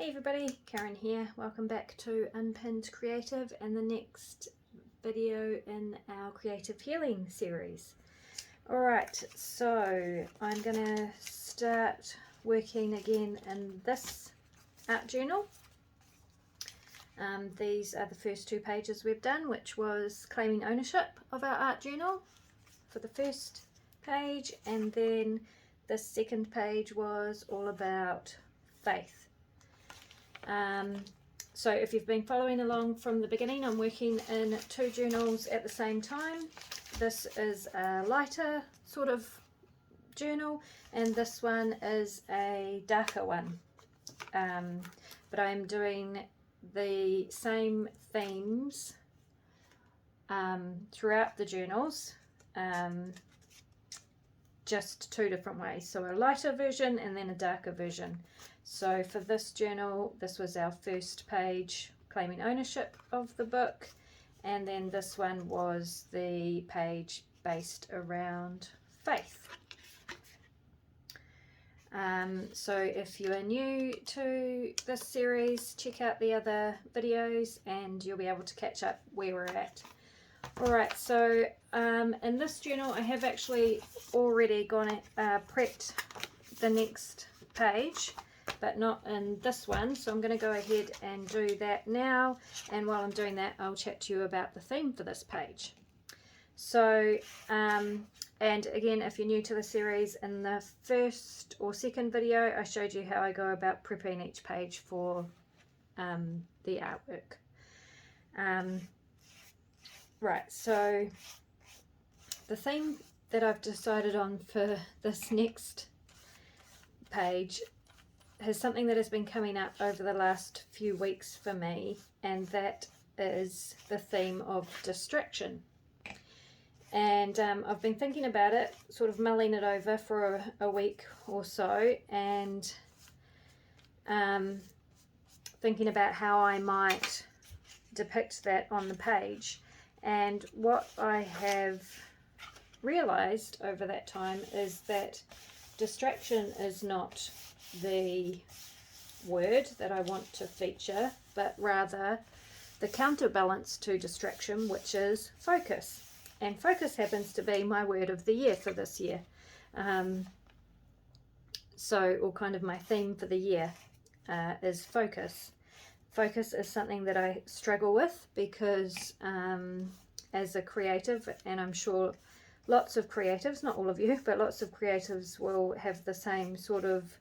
Hey everybody, Karen here. Welcome back to Unpinned Creative and the next video in our creative healing series. Alright, so I'm going to start working again in this art journal. These are the first two pages we've done, which was claiming ownership of our art journal for the first page, and then the second page was all about faith. So if you've been following along from the beginning, I'm working in two journals at the same time. This is a lighter sort of journal and this one is a darker one, but I'm doing the same themes throughout the journals, just two different ways. So a lighter version and then a darker version. So for this journal, this was our first page, claiming ownership of the book, and then this one was the page based around faith. So if you are new to this series, check out the other videos and you'll be able to catch up where we're at. Alright, so in this journal I have actually already prepped the next page, but not in this one, so I'm going to go ahead and do that now, and while I'm doing that I'll chat to you about the theme for this page. So and again, if you're new to the series, in the first or second video I showed you how I go about prepping each page for the artwork. Right, so the theme that I've decided on for this next page has something that has been coming up over the last few weeks for me, and that is the theme of distraction. And I've been thinking about it, sort of mulling it over for a week or so, and thinking about how I might depict that on the page. And what I have realized over that time is that distraction is not the word that I want to feature, but rather the counterbalance to distraction, which is focus. And focus happens to be my word of the year for this year. Or kind of my theme for the year is focus. Focus is something that I struggle with because as a creative, and I'm sure lots of creatives, not all of you, but lots of creatives will have the same sort of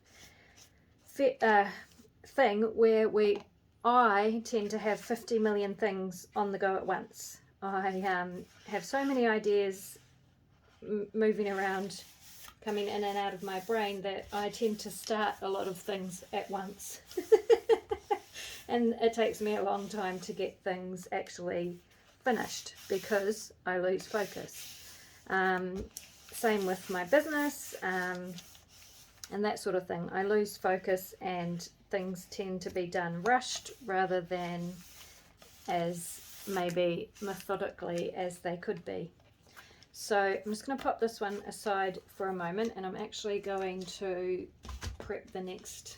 thing where I tend to have 50 million things on the go at once. I have so many ideas moving around, coming in and out of my brain, that I tend to start a lot of things at once. And it takes me a long time to get things actually finished because I lose focus. Same with my business and that sort of thing. I lose focus and things tend to be done rushed rather than as maybe methodically as they could be. So I'm just going to pop this one aside for a moment, and I'm actually going to prep the next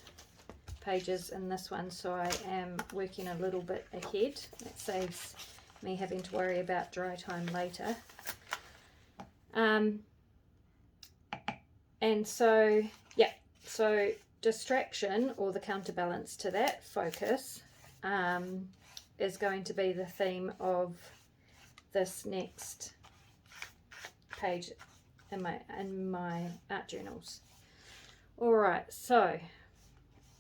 pages in this one, so I am working a little bit ahead. That saves me having to worry about dry time later. And so yeah, so distraction, or the counterbalance to that, focus, is going to be the theme of this next page in my art journals. Alright, so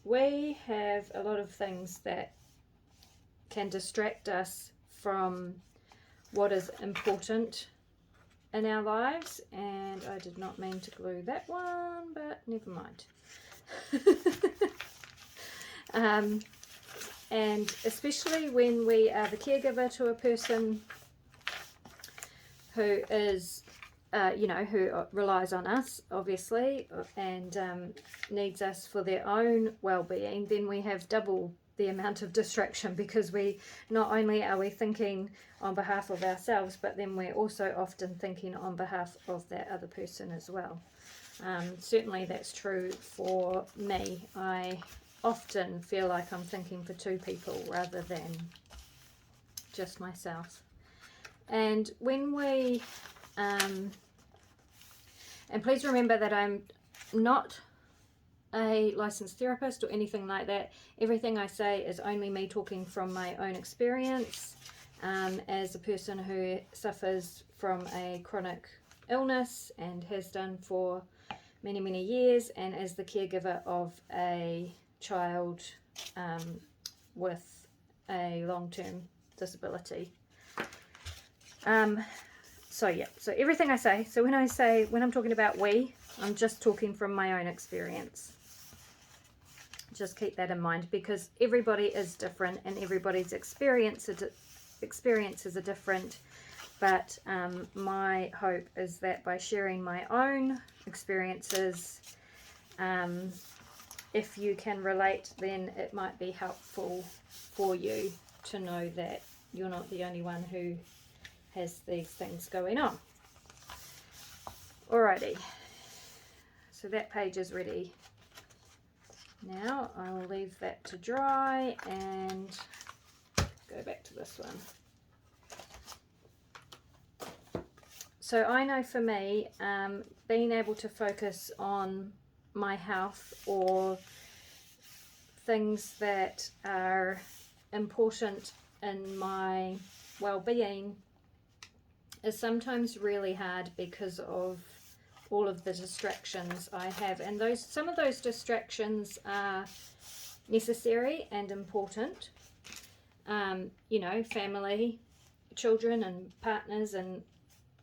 we have a lot of things that can distract us from what is important in our lives, and I did not mean to glue that one, but never mind. And especially when we are the caregiver to a person who is who relies on us, obviously, and needs us for their own well-being, then we have double the amount of distraction, because we not only are we thinking on behalf of ourselves, but then we're also often thinking on behalf of that other person as well. Certainly that's true for me. I often feel like I'm thinking for two people rather than just myself. And when we, and please remember that I'm not a licensed therapist or anything like that. Everything I say is only me talking from my own experience as a person who suffers from a chronic illness and has done for many years, and as the caregiver of a child with a long-term disability. So yeah, so everything I say, so when I'm talking about we, I'm just talking from my own experience. Just keep that in mind, because everybody is different and everybody's experiences are different. But my hope is that by sharing my own experiences, if you can relate, then it might be helpful for you to know that you're not the only one who has these things going on. Alrighty, so that page is ready. Now I will leave that to dry and go back to this one. So I know for me, being able to focus on my health or things that are important in my well-being is sometimes really hard because of all of the distractions I have, and some of those distractions are necessary and important. You know, family, children and partners and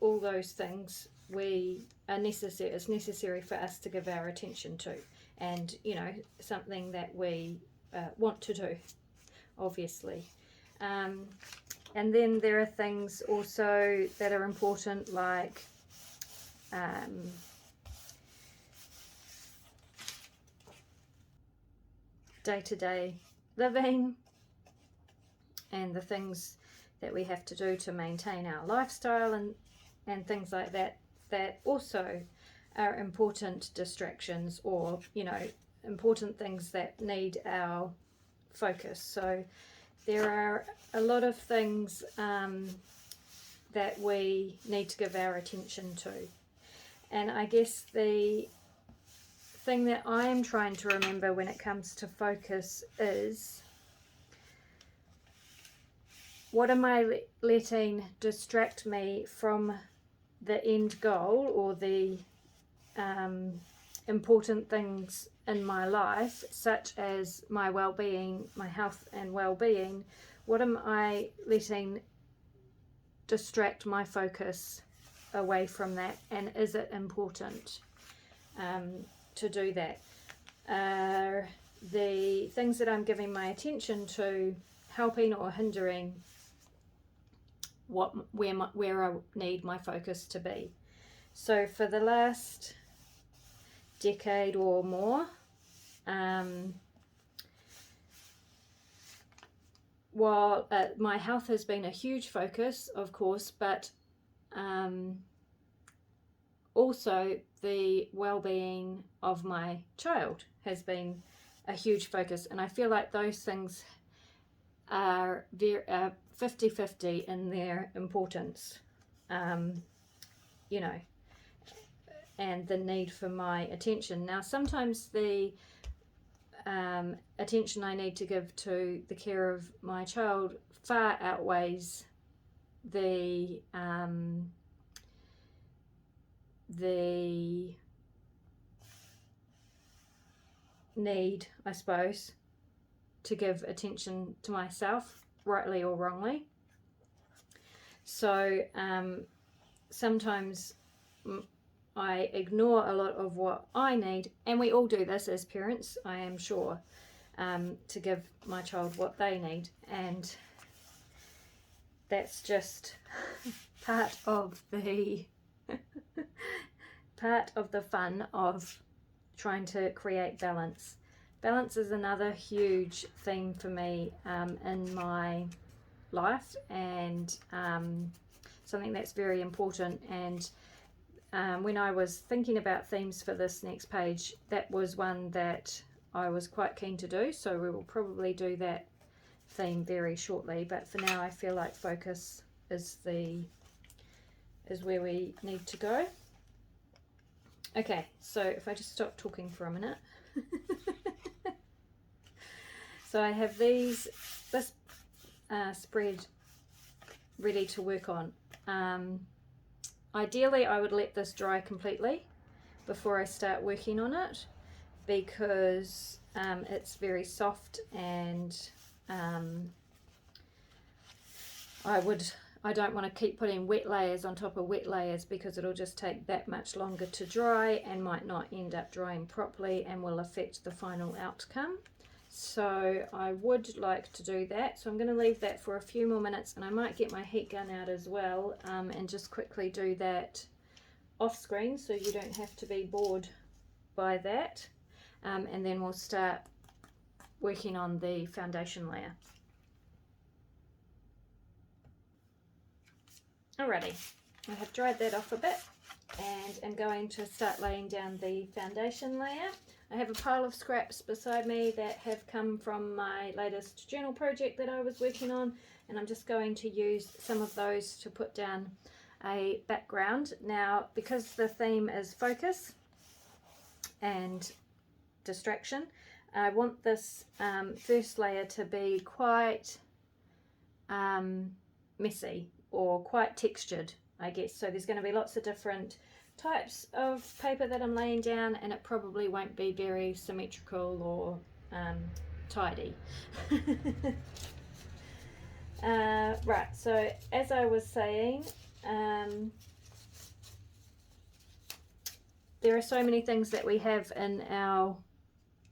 all those things are necessary. It's necessary for us to give our attention to, and you know, something that we want to do, obviously. And then there are things also that are important, like day-to-day living and the things that we have to do to maintain our lifestyle and things like that, that also are important distractions, or you know, important things that need our focus. So there are a lot of things that we need to give our attention to, and I guess the thing that I'm trying to remember when it comes to focus is, what am I letting distract me from the end goal, or the important things in my life, such as my well-being, my health and well-being? What am I letting distract my focus away from that, and is it important to do that? Are the things that I'm giving my attention to helping or hindering where I need my focus to be? So for the last decade or more, while my health has been a huge focus, of course, but also the well-being of my child has been a huge focus, and I feel like those things are 50-50 in their importance, you know, and the need for my attention. Now, sometimes the attention I need to give to the care of my child far outweighs the need, I suppose, to give attention to myself, rightly or wrongly. So sometimes I ignore a lot of what I need, and we all do this as parents, I am sure, to give my child what they need, and that's just part of the fun of trying to create balance. Balance is another huge theme for me in my life, and something that's very important. And when I was thinking about themes for this next page, that was one that I was quite keen to do, so we will probably do that theme very shortly, but for now I feel like focus is where we need to go. Okay, so if I just stop talking for a minute. So I have this spread ready to work on. Ideally I would let this dry completely before I start working on it, because it's very soft, and I don't want to keep putting wet layers on top of wet layers, because it'll just take that much longer to dry and might not end up drying properly and will affect the final outcome. So I would like to do that, so I'm going to leave that for a few more minutes, and I might get my heat gun out as well, and just quickly do that off screen so you don't have to be bored by that, and then we'll start working on the foundation layer. Alrighty, I have dried that off a bit and am going to start laying down the foundation layer. I have a pile of scraps beside me that have come from my latest journal project that I was working on, and I'm just going to use some of those to put down a background. Now, because the theme is focus and distraction, I want this first layer to be quite messy, or quite textured, I guess. So there's going to be lots of different types of paper that I'm laying down, and it probably won't be very symmetrical or tidy. Right, so as I was saying, there are so many things that we have in our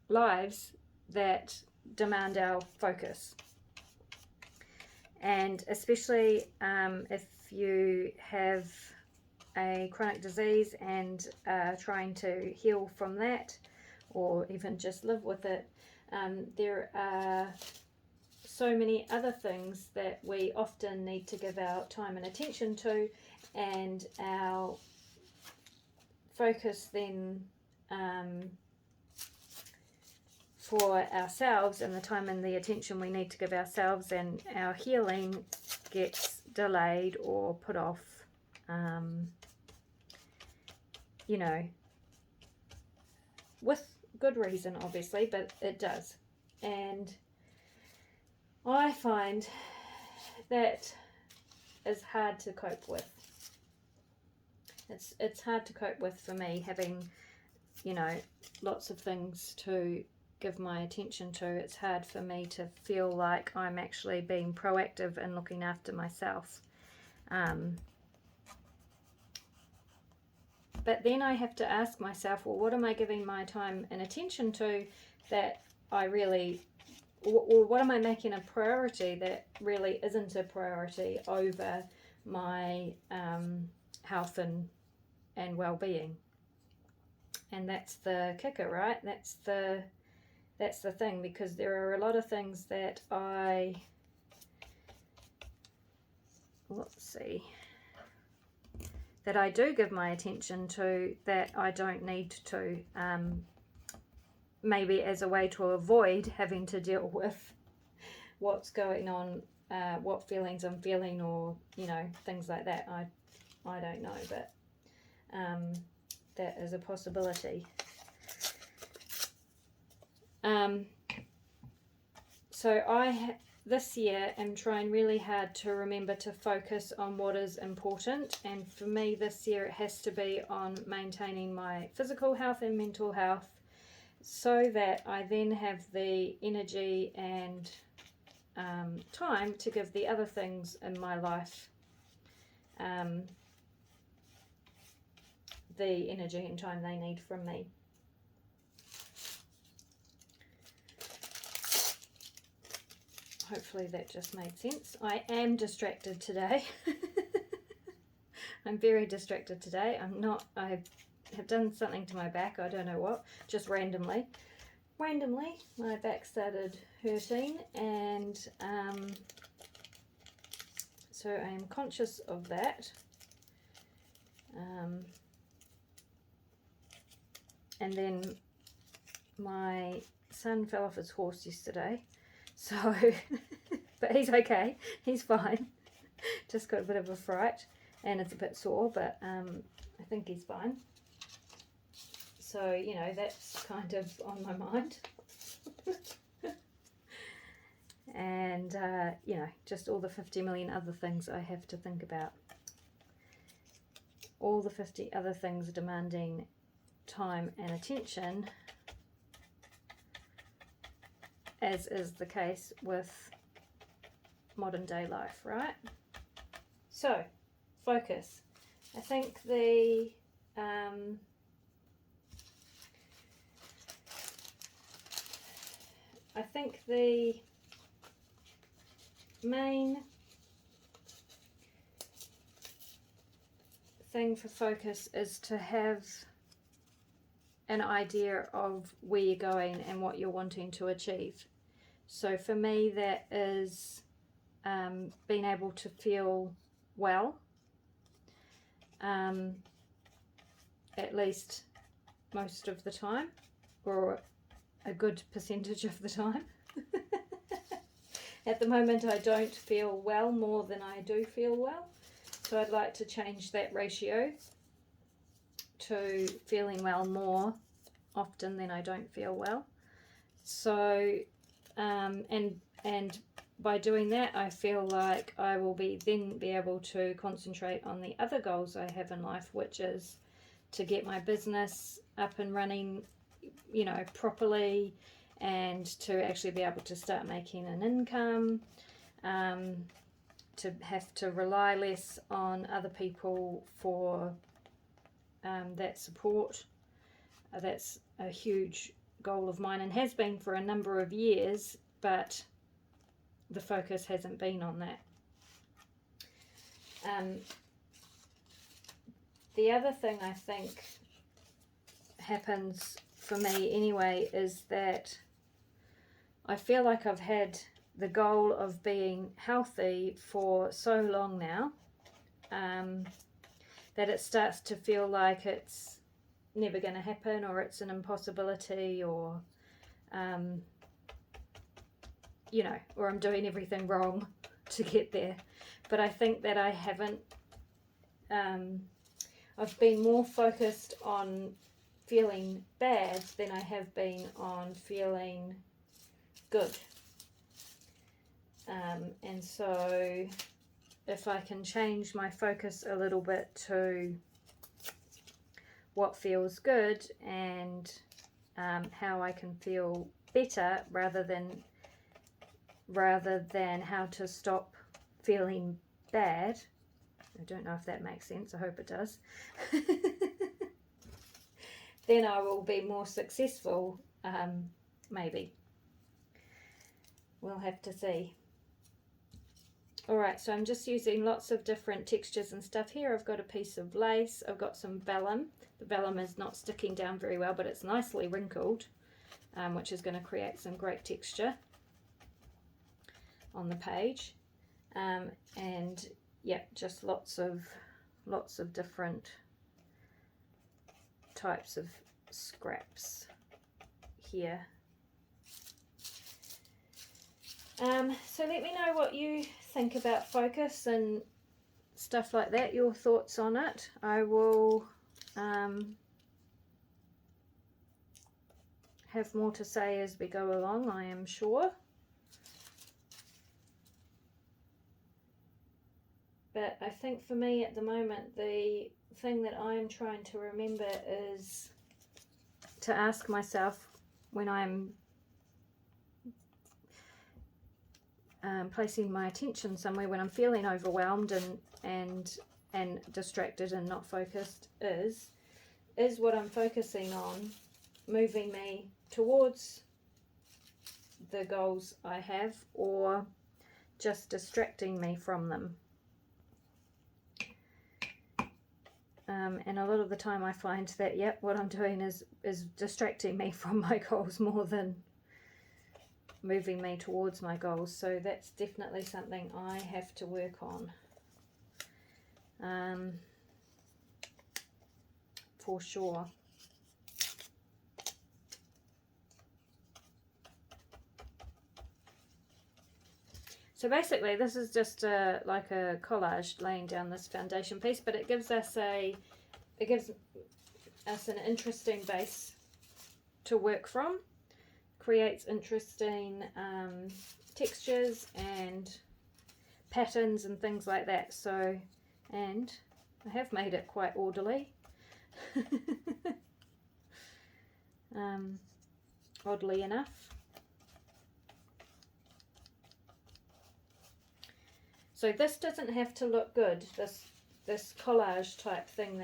lives that demand our focus. And especially if you have a chronic disease and trying to heal from that, or even just live with it, there are so many other things that we often need to give our time and attention to, and our focus then for ourselves, and the time and the attention we need to give ourselves and our healing, gets delayed or put off, you know, with good reason obviously, but it does. And I find that is hard to cope with. It's hard to cope with for me, having, you know, lots of things to give my attention to. It's hard for me to feel like I'm actually being proactive and looking after myself. But then I have to ask myself, well, what am I giving my time and attention to that I really, or what am I making a priority that really isn't a priority over my health and well-being? And that's the kicker, right? That's the thing, because there are a lot of things that that I do give my attention to that I don't need to, maybe as a way to avoid having to deal with what's going on, what feelings I'm feeling, or, you know, things like that. I don't know, but that is a possibility. So this year am trying really hard to remember to focus on what is important, and for me this year it has to be on maintaining my physical health and mental health, so that I then have the energy and time to give the other things in my life the energy and time they need from me. Hopefully that just made sense. I am distracted today. I'm very distracted today. I have done something to my back, I don't know what, just randomly my back started hurting, and so I am conscious of that. And then my son fell off his horse yesterday, so but he's okay, he's fine. Just got a bit of a fright and it's a bit sore, but I think he's fine. So, you know, that's kind of on my mind. And, you know, just all the 50 million other things I have to think about. All the 50 other things demanding time and attention, as is the case with modern day life, right? So, focus. I think the main thing for focus is to have an idea of where you're going and what you're wanting to achieve. So for me, that is being able to feel well, at least most of the time, or a good percentage of the time. At the moment I don't feel well more than I do feel well, so I'd like to change that ratio to feeling well more often than I don't feel well. So and by doing that, I feel like I will then be able to concentrate on the other goals I have in life, which is to get my business up and running, you know, properly, and to actually be able to start making an income, to have to rely less on other people for that support. That's a huge goal of mine and has been for a number of years, but the focus hasn't been on that. The other thing I think happens for me anyway is that I feel like I've had the goal of being healthy for so long now, that it starts to feel like it's never going to happen, or it's an impossibility, or you know, or I'm doing everything wrong to get there. But I think that I haven't, I've been more focused on feeling bad than I have been on feeling good. And so if I can change my focus a little bit to what feels good and how I can feel better, rather than how to stop feeling bad. I don't know if that makes sense. I hope it does. Then I will be more successful, maybe. We'll have to see. Alright, so I'm just using lots of different textures and stuff here. I've got a piece of lace. I've got some vellum. The vellum is not sticking down very well, but it's nicely wrinkled, which is going to create some great texture on the page. And yeah, just lots of different types of scraps here. So let me know what you think about focus and stuff like that, your thoughts on it. I will have more to say as we go along, I am sure. But I think for me at the moment, the thing that I'm trying to remember is to ask myself when I'm placing my attention somewhere, when I'm feeling overwhelmed and distracted and not focused, is what I'm focusing on moving me towards the goals I have, or just distracting me from them? And a lot of the time I find that, yep, what I'm doing is distracting me from my goals more than moving me towards my goals. So that's definitely something I have to work on, for sure. So basically this is just like a collage laying down this foundation piece, but it gives us an interesting base to work from, creates interesting textures and patterns and things like that. So, and I have made it quite orderly. Oddly enough. So this doesn't have to look good. This collage type thing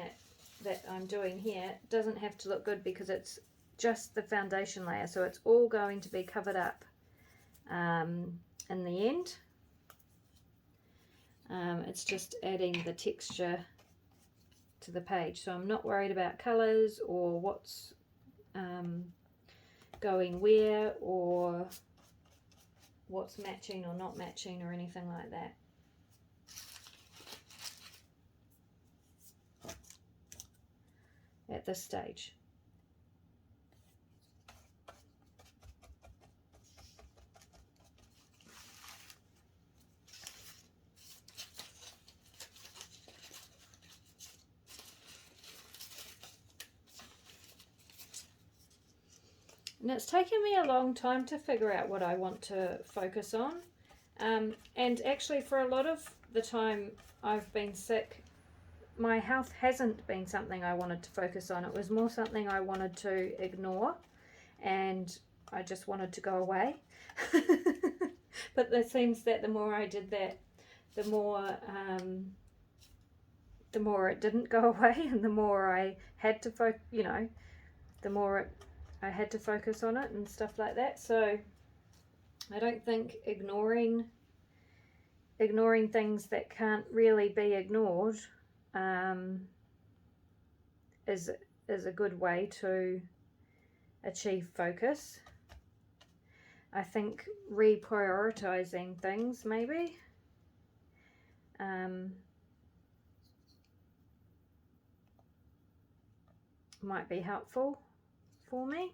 that I'm doing here doesn't have to look good because it's just the foundation layer. So it's all going to be covered up in the end. It's just adding the texture to the page. So I'm not worried about colours or what's going where or what's matching or not matching or anything like that. At this stage. And it's taken me a long time to figure out what I want to focus on. And actually for a lot of the time I've been sick, my health hasn't been something I wanted to focus on. It was more something I wanted to ignore, and I just wanted to go away. But it seems that the more I did that, the more it didn't go away, and the more I had to the more I had to focus on it and stuff like that. So I don't think ignoring things that can't really be ignored is a good way to achieve focus. I think reprioritizing things maybe might be helpful for me.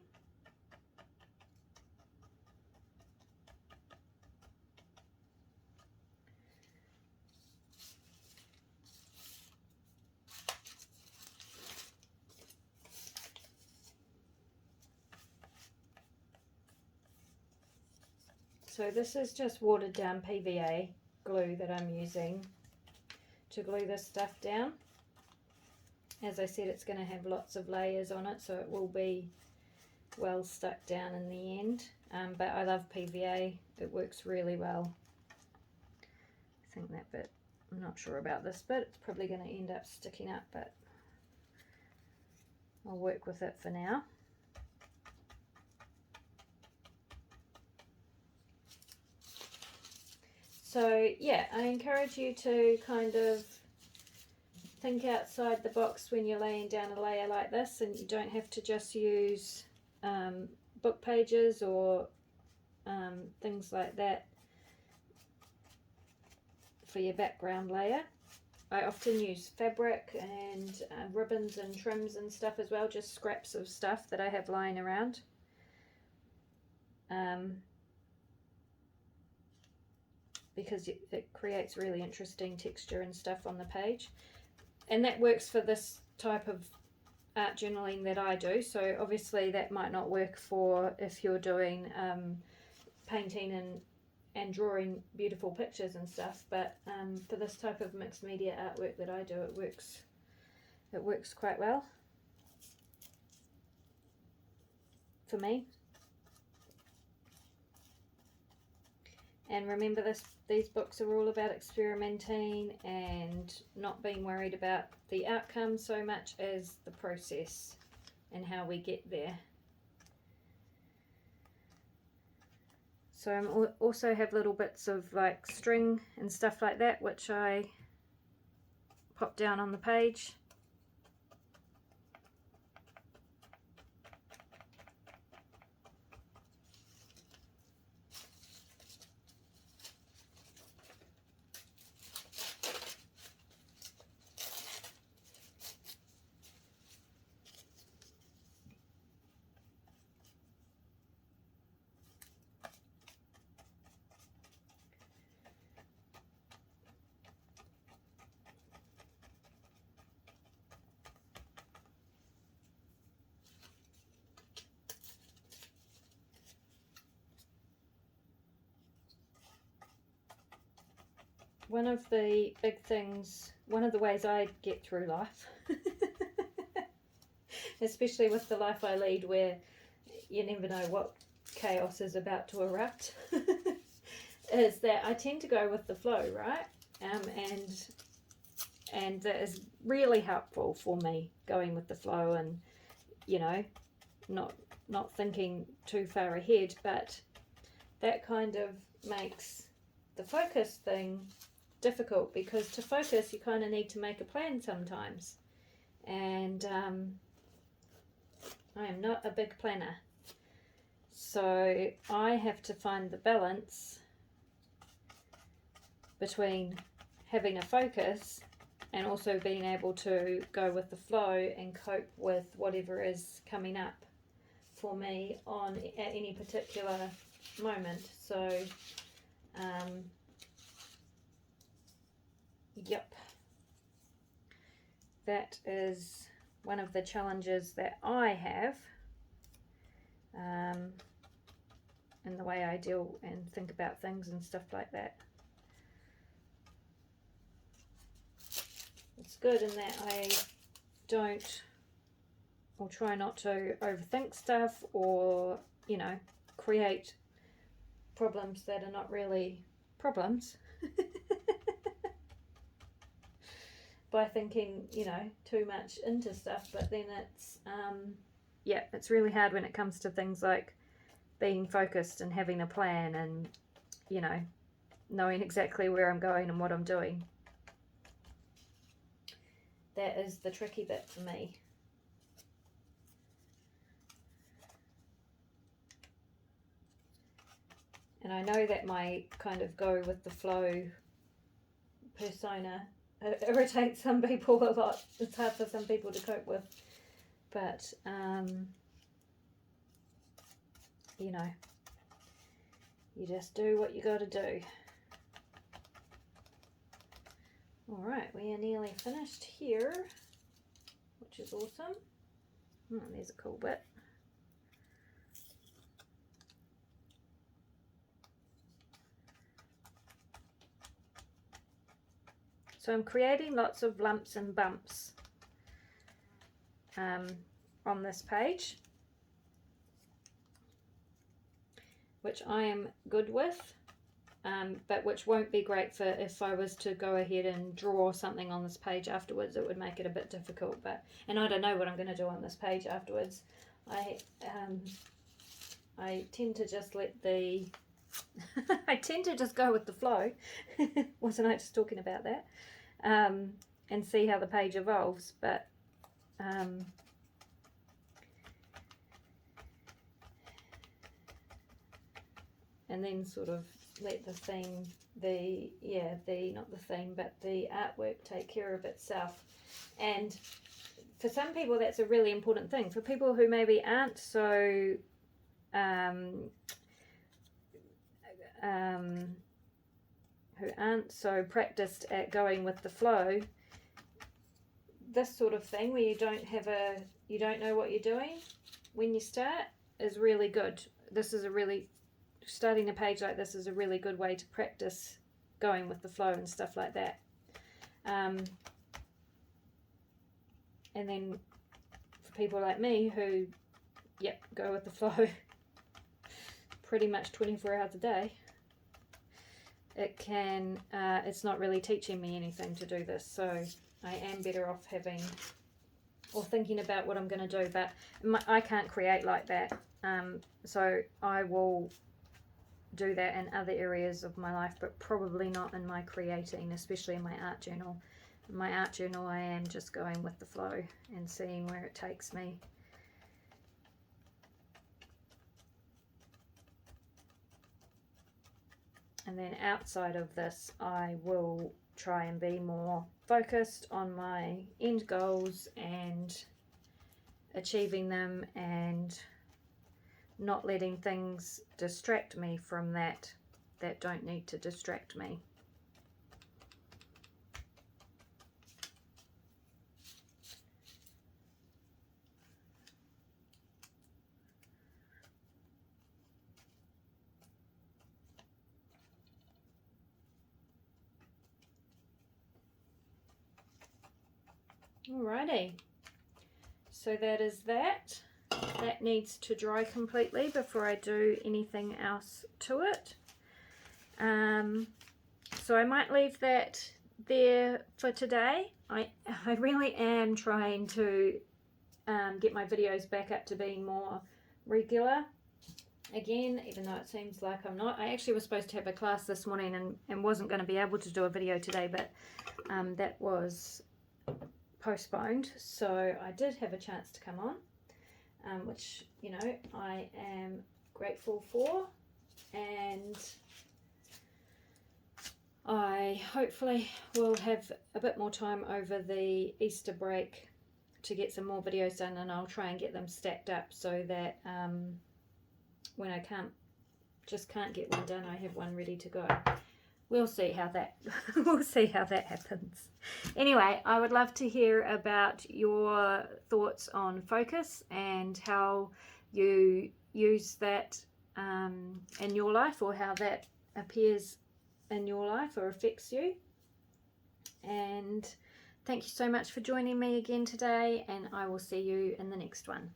So this is just watered down PVA glue that I'm using to glue this stuff down. As I said, it's going to have lots of layers on it, so it will be well stuck down in the end. But I love PVA, it works really well. I think that bit, I'm not sure about this bit, it's probably going to end up sticking up, but I'll work with it for now. So yeah, I encourage you to kind of think outside the box when you're laying down a layer like this, and you don't have to just use book pages or things like that for your background layer. I often use fabric and ribbons and trims and stuff as well, just scraps of stuff that I have lying around. Because it creates really interesting texture and stuff on the page. And that works for this type of art journaling that I do. So obviously that might not work for if you're doing painting and drawing beautiful pictures and stuff, but for this type of mixed media artwork that I do, it works quite well for me. And remember, these books are all about experimenting and not being worried about the outcome so much as the process and how we get there. So I also have little bits of like string and stuff like that, which I pop down on the page. one of the big things, one of the ways I get through life, especially with the life I lead where you never know what chaos is about to erupt, is that I tend to go with the flow, right? And that is really helpful for me, going with the flow and, you know, not thinking too far ahead, but that kind of makes the focus thing difficult, because to focus you kind of need to make a plan sometimes, and I am not a big planner, so I have to find the balance between having a focus and also being able to go with the flow and cope with whatever is coming up for me at any particular moment. So yep, that is one of the challenges that I have in the way I deal and think about things and stuff like that. It's good in that I don't, or try not to overthink stuff, or, you know, create problems that are not really problems by thinking, you know, too much into stuff. But then it's yeah, it's really hard when it comes to things like being focused and having a plan and, you know, knowing exactly where I'm going and what I'm doing. That is the tricky bit for me. And I know that my kind of go with the flow persona irritates some people a lot. It's hard for some people to cope with. But, you know, you just do what you got to do. All right, we are nearly finished here, which is awesome. Oh, there's a cool bit. So I'm creating lots of lumps and bumps on this page, which I am good with, but which won't be great for if I was to go ahead and draw something on this page afterwards. It would make it a bit difficult. And I don't know what I'm going to do on this page afterwards. I tend to just let the I tend to just go with the flow. Wasn't I just talking about that? And see how the page evolves. But and then sort of let the theme, not the theme, but the artwork take care of itself. And for some people that's a really important thing. For people who maybe aren't so practiced at going with the flow, this sort of thing where you don't know what you're doing when you start is really good. Starting a page like this is a really good way to practice going with the flow and stuff like that. And then for people like me who, go with the flow pretty much 24 hours a day, it's not really teaching me anything to do this. So I am better off thinking about what I'm going to do, but I can't create like that. So I will do that in other areas of my life, but probably not in my creating, especially in my art journal. In my art journal, I am just going with the flow and seeing where it takes me. And then outside of this, I will try and be more focused on my end goals and achieving them, and not letting things distract me from that don't need to distract me. Alrighty, so that is that. That needs to dry completely before I do anything else to it. So I might leave that there for today. I really am trying to get my videos back up to being more regular again, even though it seems like I'm not. I actually was supposed to have a class this morning and wasn't going to be able to do a video today, but that was postponed, so I did have a chance to come on, which, you know, I am grateful for, and I hopefully will have a bit more time over the Easter break to get some more videos done, and I'll try and get them stacked up so that when I just can't get one done, I have one ready to go. We'll see how that happens. Anyway, I would love to hear about your thoughts on focus and how you use that in your life, or how that appears in your life or affects you. And thank you so much for joining me again today, and I will see you in the next one.